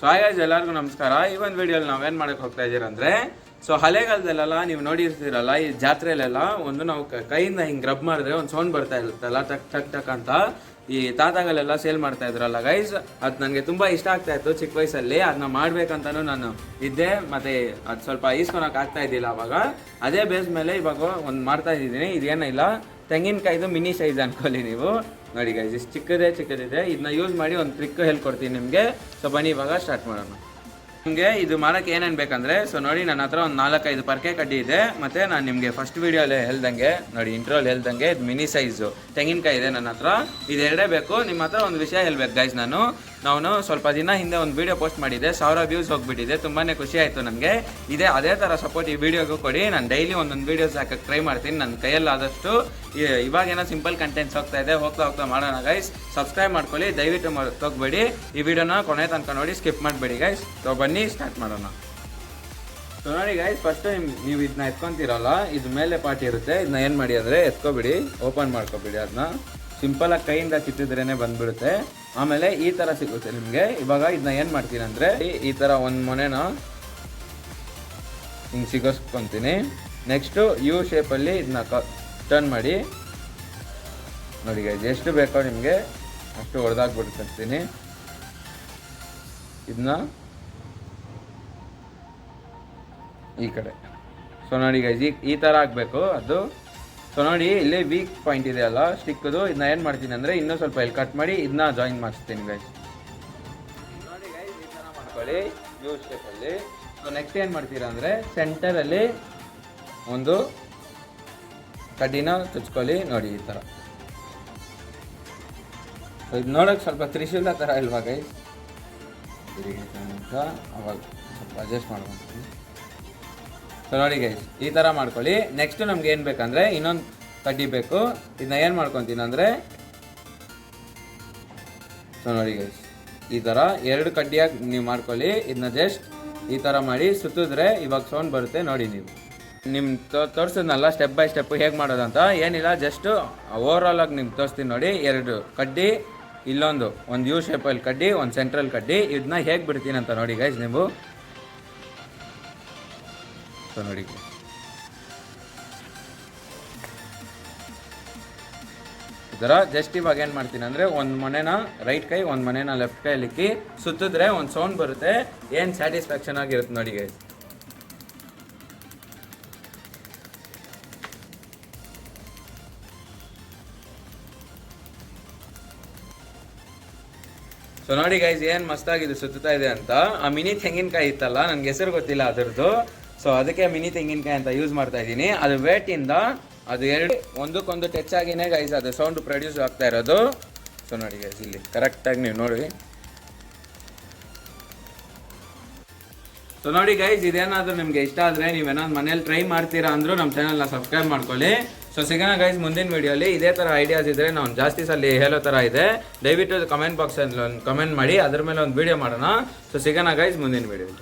So ಹಾಗಾಗಿ ಎಲ್ಲರಿಗೂ ನಮಸ್ಕಾರ. ಈ ಒಂದು ವಿಡಿಯೋಲಿ ನಾವೇನು ಮಾಡೋಕ್ಕೆ ಹೋಗ್ತಾ ಇದ್ದೀರಂದರೆ, ಸೊ ಹಳೆಗಾಲದಲ್ಲೆಲ್ಲ ನೀವು ನೋಡಿರ್ತೀರಲ್ಲ, ಈ ಜಾತ್ರೆಯಲ್ಲೆಲ್ಲ ಒಂದು ನಾವು ಕೈಯಿಂದ ಹಿಂಗೆ ರಬ್ ಮಾಡಿದ್ರೆ ಒಂದು ಸೌಂಡ್ ಬರ್ತಾ ಇರುತ್ತಲ್ಲ, ಟಕ್ ಟಕ್ ಟಕ್ ಅಂತ ಈ ತಾತಗಳೆಲ್ಲ ಸೇಲ್ ಮಾಡ್ತಾ ಇದ್ರಲ್ಲ ಗೈಸ್. ಅದು ನನಗೆ ತುಂಬ ಇಷ್ಟ ಆಗ್ತಾ ಇತ್ತು ಚಿಕ್ಕ ವಯಸ್ಸಲ್ಲಿ. ಅದನ್ನ ಮಾಡ್ಬೇಕಂತನೂ ನಾನು ಇದ್ದೆ, ಮತ್ತು ಅದು ಸ್ವಲ್ಪ ಈಸ್ಕೊಳಕ್ಕೆ ಆಗ್ತಾ ಇದ್ದಿಲ್ಲ ಅವಾಗ. ಅದೇ ಬೇಸ್ ಮೇಲೆ ಇವಾಗ ಒಂದು ಮಾಡ್ತಾ ಇದ್ದೀನಿ. ಇದೇನಿಲ್ಲ, ತೆಂಗಿನಕಾಯ್ದು ಮಿನಿ ಸೈಜ್ ಅನ್ಕೊಳ್ಳಿ ನೀವು. ನೋಡಿ ಗೈಸ್, ಇಷ್ಟು ಚಿಕ್ಕದಿದೆ. ಇದನ್ನ ಯೂಸ್ ಮಾಡಿ ಒಂದು ಟ್ರಿಕ್ ಹೇಳ್ಕೊಡ್ತೀನಿ ನಿಮಗೆ. ಸೊ ಬನ್ನಿ ಇವಾಗ ಸ್ಟಾರ್ಟ್ ಮಾಡೋಣ. ನಿಮಗೆ ಇದು ಮಾಡೋಕ್ಕೆ ಏನೇನು ಬೇಕಂದರೆ, ಸೊ ನೋಡಿ ನನ್ನ ಹತ್ರ ಒಂದು 4-5 ಪರ್ಕೆ ಕಡ್ಡಿ ಇದೆ. ಮತ್ತು ನಾನು ನಿಮಗೆ ಫಸ್ಟ್ ವೀಡಿಯೋಲ್ಲಿ ಹೇಳ್ದಂಗೆ, ನೋಡಿ ಇಂಟ್ರೋಲ್ ಹೇಳ್ದಂಗೆ, ಇದು ಮಿನಿ ಸೈಜು ತೆಂಗಿನಕಾಯಿ ಇದೆ ನನ್ನ ಹತ್ರ. ಇದೆರಡೇ ಬೇಕು. ನಿಮ್ಮ ಹತ್ರ ಒಂದು ವಿಷಯ ಹೇಳ್ಬೇಕು ಗೈಸ್. ನಾನು ಸ್ವಲ್ಪ ದಿನ ಹಿಂದೆ ಒಂದು ವೀಡಿಯೋ ಪೋಸ್ಟ್ ಮಾಡಿದ್ದೆ, 1000 ವ್ಯೂಸ್ ಹೋಗ್ಬಿಟ್ಟಿದೆ. ತುಂಬಾ ಖುಷಿ ಆಯಿತು ನನಗೆ. ಅದೇ ಥರ ಸಪೋರ್ಟ್ ಈ ವಿಡಿಯೋಗೂ ಕೊಡಿ. ನಾನು ಡೈಲಿ ಒಂದೊಂದು ವೀಡಿಯೋಸ್ ಹಾಕಕ್ಕೆ ಟ್ರೈ ಮಾಡ್ತೀನಿ ನನ್ನ ಕೈಯಲ್ಲಾದಷ್ಟು. ಇವಾಗೇನೋ ಸಿಂಪಲ್ ಕಂಟೆಂಟ್ಸ್ ಹೋಗ್ತಾ ಮಾಡೋಣ ಗೈಸ್. ಸಬ್ಸ್ಕ್ರೈಬ್ ಮಾಡ್ಕೊಳ್ಳಿ ದಯವಿಟ್ಟು ಹೋಗ್ಬೇಡಿ. ಈ ವಿಡಿಯೋನ ಕೊನೆ ತನಕ ನೋಡಿ, ಸ್ಕಿಪ್ ಮಾಡಬೇಡಿ ಗೈಸ್. ಸೊ ಬನ್ನಿ ಸ್ಟಾರ್ಟ್ ಮಾಡೋಣ. ಸೊ ನೋಡಿ ಗೈಸ್, ಫಸ್ಟ್ ನೀವು ಇದನ್ನ ಎತ್ಕೊತೀರಲ್ಲ, ಇದು ಮೇಲೆ ಪಾರ್ಟ್ ಇರುತ್ತೆ. ಇದನ್ನ ಏನು ಮಾಡಿ ಅಂದರೆ ಎತ್ಕೊಬಿಡಿ, ಓಪನ್ ಮಾಡ್ಕೊಬಿಡಿ. ಅದನ್ನ ಸಿಂಪಲಾಗಿ ಕೈಯಿಂದ ಕಿತ್ತಿದ್ರೇ ಬಂದ್ಬಿಡುತ್ತೆ. ಆಮೇಲೆ ಈ ಥರ ಸಿಗುತ್ತೆ ನಿಮಗೆ. ಇವಾಗ ಇದನ್ನ ಏನು ಮಾಡ್ತೀನಿ ಅಂದರೆ, ಈ ಥರ ಒಂದು ಮೊನೆನ ಹಿಂಗೆ ಸಿಗೋಸ್ಕೊತೀನಿ. ನೆಕ್ಸ್ಟು ಯು ಶೇಪಲ್ಲಿ ಇದನ್ನ ಟರ್ನ್ ಮಾಡಿ. ನೋಡಿ ಗೈಸ್, ಎಷ್ಟು ಬೇಕೋ ನಿಮಗೆ ಅಷ್ಟು ಹೊಡೆದಾಕ್ಬಿಡ್ತೀನಿ ಇದನ್ನ ಈ ಕಡೆ. ಸೊ ನೋಡಿ ಗೈಸ್, ಈ ಥರ ಆಗಬೇಕು ಅದು. ಸೊ ನೋಡಿ ಇಲ್ಲಿ ವೀಕ್ ಪಾಯಿಂಟ್ ಇದೆ ಅಲ್ಲ ಸ್ಟಿಕ್ದು, ಇದನ್ನ ಏನು ಮಾಡ್ತೀನಿ ಅಂದರೆ ಇನ್ನೂ ಸ್ವಲ್ಪ ಇಲ್ಲಿ ಕಟ್ ಮಾಡಿ ಇದನ್ನ ಜಾಯಿನ್ ಮಾಡಿಸ್ತೀನಿ ಗೈಸ್. ನೋಡಿ ಗೈಸ್, ಈ ಥರ ಮಾಡ್ಕೊಳ್ಳಿ ಯು ಶೇಪಲ್ಲಿ. ಸೊ ನೆಕ್ಸ್ಟ್ ಏನು ಮಾಡ್ತೀರಾ ಅಂದರೆ, ಸೆಂಟರಲ್ಲಿ ಒಂದು ಕಡ್ಡಿನ ಚುಚ್ಕೊಳ್ಳಿ. ನೋಡಿ ಈ ಥರ. ಸೊ ಇದು ನೋಡೋಕ್ಕೆ ಸ್ವಲ್ಪ ತ್ರಿಶೂಲ ಥರ ಇಲ್ವಾ ಗೈಸ್? ಅವಾಗ ಸ್ವಲ್ಪ ಅಡ್ಜಸ್ಟ್ ಮಾಡ್ಕೊತೀನಿ. ಸೊ ನೋಡಿ ಗೈಸ್, ಈ ಥರ ಮಾಡ್ಕೊಳ್ಳಿ. ನೆಕ್ಸ್ಟ್ ನಮ್ಗೆ ಏನು ಬೇಕಂದರೆ ಇನ್ನೊಂದು ಕಡ್ಡಿ ಬೇಕು. ಇದನ್ನ ಏನು ಮಾಡ್ಕೊತೀನಿ ಅಂದರೆ, ಸೊ ನೋಡಿ ಗೈಸ್, ಈ ಥರ 2 ಕಡ್ಡಿಯಾಗಿ ನೀವು ಮಾಡ್ಕೊಳ್ಳಿ. ಇದನ್ನ ಜಸ್ಟ್ ಈ ಥರ ಮಾಡಿ ಸುತ್ತಿದ್ರೆ ಇವಾಗ ಸೌಂಡ್ ಬರುತ್ತೆ. ನೋಡಿ ನೀವು ತೋರಿಸಿದ್ನಲ್ಲ ಸ್ಟೆಪ್ ಬೈ ಸ್ಟೆಪ್ ಹೇಗೆ ಮಾಡೋದಂತ. ಏನಿಲ್ಲ, ಜಸ್ಟ್ ಓವರಾಲ್ ಆಗಿ ನಿಮ್ಗೆ ತೋರಿಸ್ತೀನಿ ನೋಡಿ. 2 ಕಡ್ಡಿ, ಇಲ್ಲೊಂದು ಯು ಶೇಪಲ್ಲಿ ಕಡ್ಡಿ, ಒಂದು ಸೆಂಟ್ರಲ್ ಕಡ್ಡಿ. ಇದನ್ನ ಹೇಗೆ ಬಿಡ್ತೀನಿ ಅಂತ ನೋಡಿ ಗೈಸ್ ನೀವು. ಸೊ ನೋಡಿ ಈ ಥರ ಜಸ್ಟ್ ಇವಾಗ ಏನು ಮಾಡ್ತೀನಿ ಅಂದರೆ, ಒಂದು ಮನೆನ ರೈಟ್ ಕೈ, ಒಂದು ಮನೆನ ಲೆಫ್ಟ್ ಕೈಯಲ್ಲಿ ಇಕ್ಕಿ ಸುತ್ತಿದ್ರೆ ಒಂದು ಸೌಂಡ್ ಬರುತ್ತೆ. ಏನು ಸ್ಯಾಟಿಸ್ಫ್ಯಾಕ್ಷನ್ ಆಗಿರುತ್ತೆ ನೋಡಿ ಗೈಸ್. ಸೊ ನೋಡಿ ಗೈಸ್, ಏನು ಮಸ್ತಾಗಿದೆ ಸುತ್ತಾ ಇದೆ ಅಂತ. ಆ ಮಿನಿ ತೆಂಗಿನಕಾಯಿ ಇತ್ತಲ್ಲ, ನನಗೆ ಹೆಸರು ಗೊತ್ತಿಲ್ಲ ಅದರದ್ದು. ಸೊ ಅದಕ್ಕೆ ಮಿನಿ ತೆಂಗಿನಕಾಯಿ ಅಂತ ಯೂಸ್ ಮಾಡ್ತಾ ಇದ್ದೀನಿ. ಅದು ವೇಟಿಂದ ಅದು 2 ಒಂದಕ್ಕೊಂದು ಟಚ್ ಆಗಿನೇ ಗೈಸ್ ಅದು ಸೌಂಡ್ ಪ್ರೊಡ್ಯೂಸ್ ಆಗ್ತಾ ಇರೋದು. ಸೊ ನೋಡಿ ಗೈಸ್, ಇಲ್ಲಿ ಕರೆಕ್ಟಾಗಿ ನೀವು ನೋಡಿ. ಸೊ ನೋಡಿ ಗೈಸ್, ಇದೇನಾದರೂ ನಿಮಗೆ ಇಷ್ಟ ಆದರೆ ನೀವೇನಾದ್ರು ಮನೇಲಿ ಟ್ರೈ ಮಾಡ್ತೀರಾ ಅಂದರೂ ನಮ್ಮ ಚಾನಲ್ನ ಸಬ್ಸ್ಕ್ರೈಬ್ ಮಾಡ್ಕೊಳ್ಳಿ. ಸೊ ಸಿಗೋಣ ಗೈಸ್ ಮುಂದಿನ ವೀಡಿಯೋಲಿ. ಇದೇ ಥರ ಐಡಿಯಾಸ್ ಇದ್ದರೆ ನಾವು ಜಾಸ್ತಿ ಸಲ ಹೇಳೋ ಥರ ಇದೆ, ದಯವಿಟ್ಟು ಕಮೆಂಟ್ ಬಾಕ್ಸಲ್ಲಿ ಒಂದು ಕಮೆಂಟ್ ಮಾಡಿ, ಅದ್ರ ಮೇಲೆ ಒಂದು ವೀಡಿಯೋ ಮಾಡೋಣ. ಸೊ ಸಿಗೋಣ ಗೈಸ್ ಮುಂದಿನ ವೀಡಿಯೋಲಿ.